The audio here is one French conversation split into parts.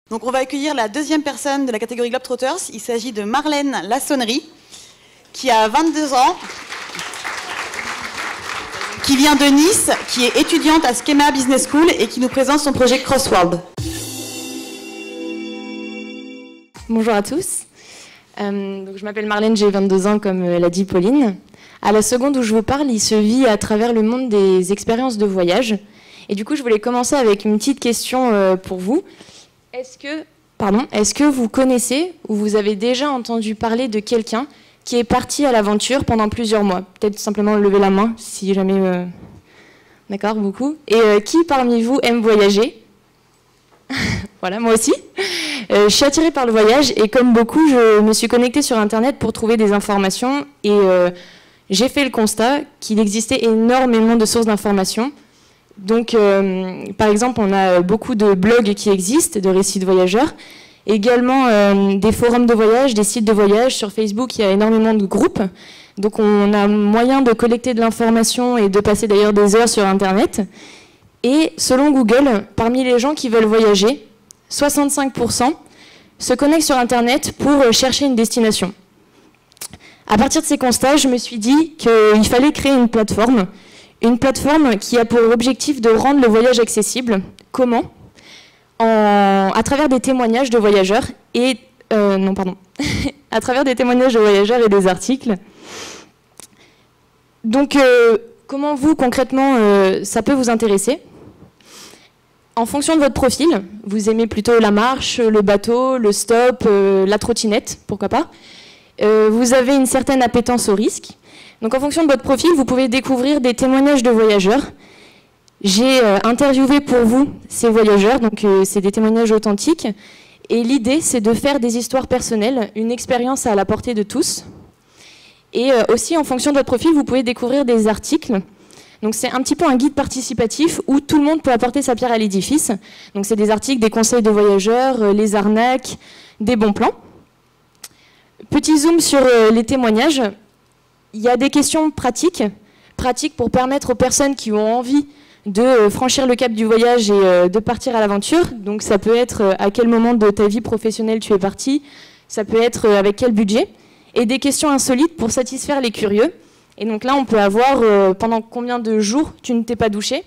Donc on va accueillir la deuxième personne de la catégorie Globetrotters. Il s'agit de Marlène Lassonnerie, qui a 22 ans, qui vient de Nice, qui est étudiante à Schema Business School et qui nous présente son projet Crossworld. Bonjour à tous. Donc je m'appelle Marlène, j'ai 22 ans comme l'a dit Pauline. À la seconde où je vous parle, il se vit à travers le monde des expériences de voyage. Et du coup, je voulais commencer avec une petite question pour vous. Est-ce que vous connaissez ou vous avez déjà entendu parler de quelqu'un qui est parti à l'aventure pendant plusieurs mois? Peut-être simplement lever la main, si jamais... D'accord, beaucoup. Et qui parmi vous aime voyager? Voilà, moi aussi. Je suis attirée par le voyage et comme beaucoup, je me suis connectée sur Internet pour trouver des informations et j'ai fait le constat qu'il existait énormément de sources d'informations. Donc, par exemple, on a beaucoup de blogs qui existent, de récits de voyageurs. Également, des forums de voyage, des sites de voyage. Sur Facebook, il y a énormément de groupes. Donc, on a moyen de collecter de l'information et de passer d'ailleurs des heures sur Internet. Et selon Google, parmi les gens qui veulent voyager, 65% se connectent sur Internet pour chercher une destination. À partir de ces constats, je me suis dit qu'il fallait créer une plateforme qui a pour objectif de rendre le voyage accessible. Comment? À travers des témoignages de voyageurs et... à travers des témoignages de voyageurs et des articles. Donc, comment vous, concrètement, ça peut vous intéresser? En fonction de votre profil, vous aimez plutôt la marche, le bateau, le stop, la trottinette, pourquoi pas. Vous avez une certaine appétence au risque. Donc en fonction de votre profil, vous pouvez découvrir des témoignages de voyageurs. J'ai interviewé pour vous ces voyageurs, donc c'est des témoignages authentiques. Et l'idée, c'est de faire des histoires personnelles, une expérience à la portée de tous. Et aussi, en fonction de votre profil, vous pouvez découvrir des articles. Donc c'est un petit peu un guide participatif où tout le monde peut apporter sa pierre à l'édifice. Donc c'est des articles, des conseils de voyageurs, les arnaques, des bons plans. Petit zoom sur les témoignages. Il y a des questions pratiques pour permettre aux personnes qui ont envie de franchir le cap du voyage et de partir à l'aventure. Donc ça peut être à quel moment de ta vie professionnelle tu es parti, ça peut être avec quel budget, et des questions insolites pour satisfaire les curieux. Et donc là, on peut avoir pendant combien de jours tu ne t'es pas douché.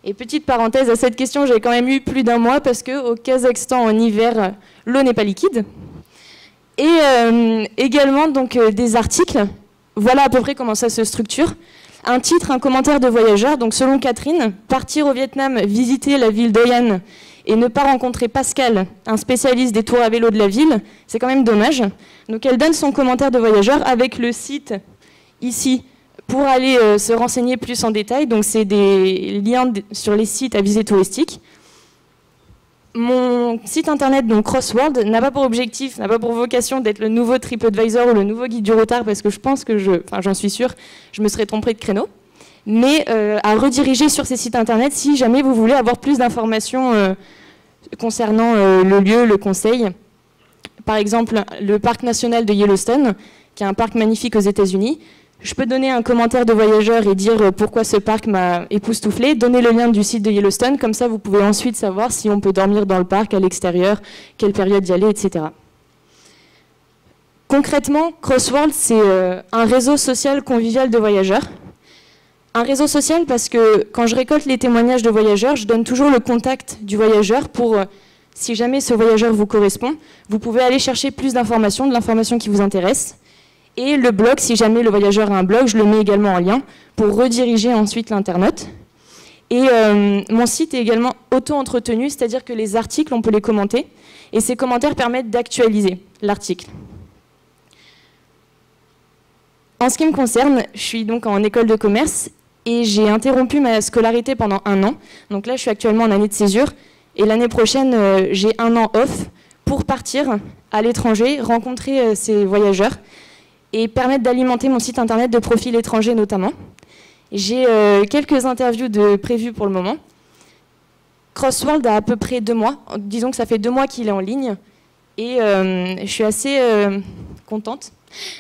Et petite parenthèse à cette question, j'ai quand même eu plus d'un mois parce qu'au Kazakhstan, en hiver, l'eau n'est pas liquide. Et également donc, des articles. Voilà à peu près comment ça se structure. Un titre, un commentaire de voyageur. Donc selon Catherine, partir au Vietnam, visiter la ville d'Hoi An et ne pas rencontrer Pascal, un spécialiste des tours à vélo de la ville, c'est quand même dommage. Donc elle donne son commentaire de voyageur avec le site ici pour aller se renseigner plus en détail. Donc c'est des liens sur les sites à visée touristique. Mon site internet, donc Crossworld, n'a pas pour objectif, n'a pas pour vocation d'être le nouveau TripAdvisor ou le nouveau guide du routard, parce que je pense que j'en suis sûre, je me serais trompée de créneau, mais à rediriger sur ces sites internet si jamais vous voulez avoir plus d'informations concernant le lieu, le conseil. Par exemple, le parc national de Yellowstone, qui est un parc magnifique aux États-Unis. Je peux donner un commentaire de voyageur et dire pourquoi ce parc m'a époustouflé, donner le lien du site de Yellowstone, comme ça vous pouvez ensuite savoir si on peut dormir dans le parc, à l'extérieur, quelle période y aller, etc. Concrètement, Crossworld, c'est un réseau social convivial de voyageurs. Un réseau social parce que quand je récolte les témoignages de voyageurs, je donne toujours le contact du voyageur pour, si jamais ce voyageur vous correspond, vous pouvez aller chercher plus d'informations, de l'information qui vous intéresse. Et le blog, si jamais le voyageur a un blog, je le mets également en lien pour rediriger ensuite l'internaute. Et mon site est également auto-entretenu, c'est-à-dire que les articles, on peut les commenter. Et ces commentaires permettent d'actualiser l'article. En ce qui me concerne, je suis donc en école de commerce et j'ai interrompu ma scolarité pendant 1 an. Donc là, je suis actuellement en année de césure. Et l'année prochaine, j'ai 1 an off pour partir à l'étranger, rencontrer ces voyageurs et permettre d'alimenter mon site internet de profils étrangers notamment. J'ai quelques interviews prévues pour le moment. Crossworld a à peu près 2 mois. Disons que ça fait 2 mois qu'il est en ligne. Et je suis assez contente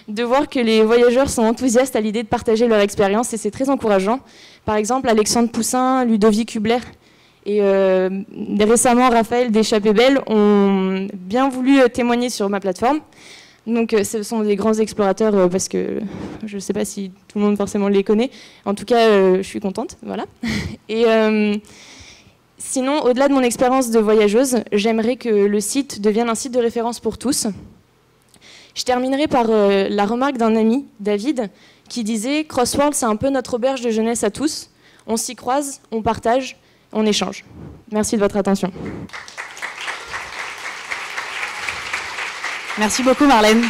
de voir que les voyageurs sont enthousiastes à l'idée de partager leur expérience et c'est très encourageant. Par exemple, Alexandre Poussin, Ludovic Hubler Et récemment, Raphaël d'Échappée Belle ont bien voulu témoigner sur ma plateforme. Donc ce sont des grands explorateurs parce que je ne sais pas si tout le monde forcément les connaît. En tout cas, je suis contente. Voilà. Et sinon, au-delà de mon expérience de voyageuse, j'aimerais que le site devienne un site de référence pour tous. Je terminerai par la remarque d'un ami, David, qui disait « Crossworld, c'est un peu notre auberge de jeunesse à tous. On s'y croise, on partage, on échange. » Merci de votre attention. Merci beaucoup Marlène.